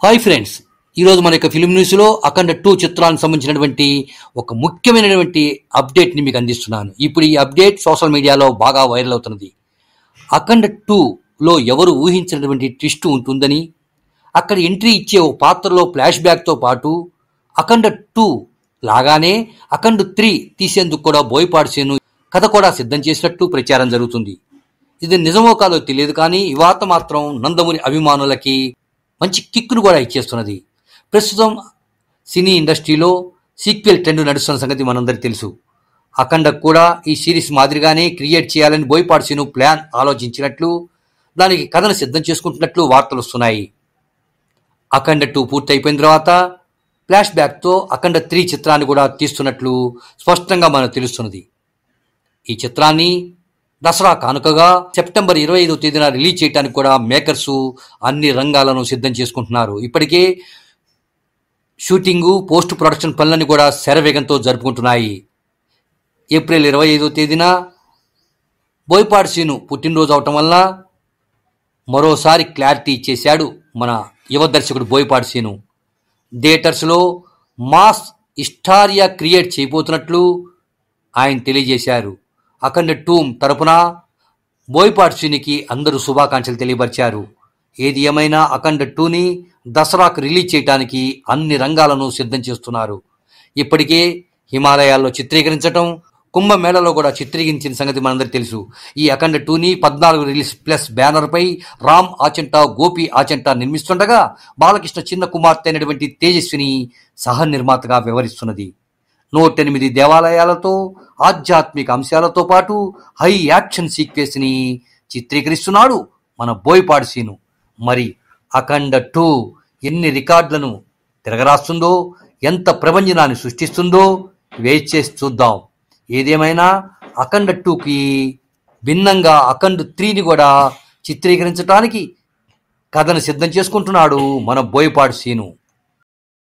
Hi friends, ఈరోజు మన యొక్క ఫిలిం న్యూస్లో అఖండ 2 చిత్రానికి సంబంధించినటువంటి ఒక ముఖ్యమైనటువంటి అప్డేట్ని మీకు అందిస్తున్నాను. ఇప్పుడు ఈ అప్డేట్ సోషల్ మీడియాలో బాగా వైరల్ అవుతున్నది. అఖండ 2లో ఎవరు ఊహించినటువంటి ట్విస్ట్ ఉంటుందని, అక్కడ ఎంట్రీ ఇచ్చే ఒక పాత్రలో ఫ్లాష్ బ్యాక్తో పాటు అఖండ 2 లాగానే అఖండ 3 తీసేందుకు కూడా బోయపాటి శ్రీను కథ కూడా సిద్ధం చేసినట్టు ప్రచారం జరుగుతుంది. ఇది నిజమో కాదో తెలియదు, కానీ ఈ వార్త మాత్రం నందమూరి అభిమానులకి మంచి కిక్కును కూడా ఇచ్చేస్తున్నది. ప్రస్తుతం సినీ ఇండస్ట్రీలో సీక్వెల్ ట్రెండ్ నడుస్తున్న సంగతి మనందరికీ తెలుసు. అఖండ కూడా ఈ సిరీస్ మాదిరిగానే క్రియేట్ చేయాలని బోయపాటి శ్రీను ప్లాన్ ఆలోచించినట్లు, దానికి కథను సిద్ధం చేసుకుంటున్నట్లు వార్తలు వస్తున్నాయి. అఖండ 2 పూర్తి అయిపోయిన తర్వాత ఫ్లాష్ బ్యాక్తో అఖండ 3 చిత్రాన్ని కూడా తీస్తున్నట్లు స్పష్టంగా మనకు తెలుస్తున్నది. ఈ చిత్రాన్ని దసరా కానుకగా సెప్టెంబర్ 25వ తేదీన రిలీజ్ చేయడానికి కూడా మేకర్స్ అన్ని రంగాలను సిద్ధం చేసుకుంటున్నారు. ఇప్పటికే షూటింగు, పోస్ట్ ప్రొడక్షన్ పనులను కూడా శరవేగంతో జరుపుకుంటున్నాయి. ఏప్రిల్ 25వ తేదీన బోయపాటి శ్రీను పుట్టినరోజు అవటం వల్ల మరోసారి క్లారిటీ ఇచ్చేశాడు మన యువ దర్శకుడు బోయపాటి శ్రీను. థియేటర్స్లో మాస్ హిస్టారియా క్రియేట్ చేయబోతున్నట్లు ఆయన తెలియజేశారు. అఖండ 2 తరపున బోయపాటి శ్రీనికి అందరూ శుభాకాంక్షలు తెలియపరిచారు. ఏది ఏమైనా అఖండ 2ని దసరాకు రిలీజ్ చేయడానికి అన్ని రంగాలను సిద్ధం చేస్తున్నారు. ఇప్పటికే హిమాలయాల్లో చిత్రీకరించడం, కుంభమేళలో కూడా చిత్రీకరించిన సంగతి మనందరికీ తెలుసు. ఈ అఖండ 2ని 14 రిలీజ్ ప్లస్ బ్యానర్పై రామ్ ఆచంట, గోపి ఆచంట నిర్మిస్తుండగా బాలకృష్ణ చిన్న కుమార్తె అయినటువంటి తేజస్విని సహ నిర్మాతగా వ్యవహరిస్తున్నది. 108 దేవాలయాలతో, ఆధ్యాత్మిక అంశాలతో పాటు హై యాక్షన్ సీక్వెన్స్ని చిత్రీకరిస్తున్నాడు మన బోయపాటి శ్రీను. మరి అఖండ 2 ఎన్ని రికార్డులను తిరగరాస్తుందో, ఎంత ప్రభంజనాన్ని సృష్టిస్తుందో వెయిట్ చేసి చూద్దాం. ఏదేమైనా అఖండ 2కి భిన్నంగా అఖండ 3ని కూడా చిత్రీకరించడానికి కథను సిద్ధం చేసుకుంటున్నాడు మన బోయపాటి శ్రీను.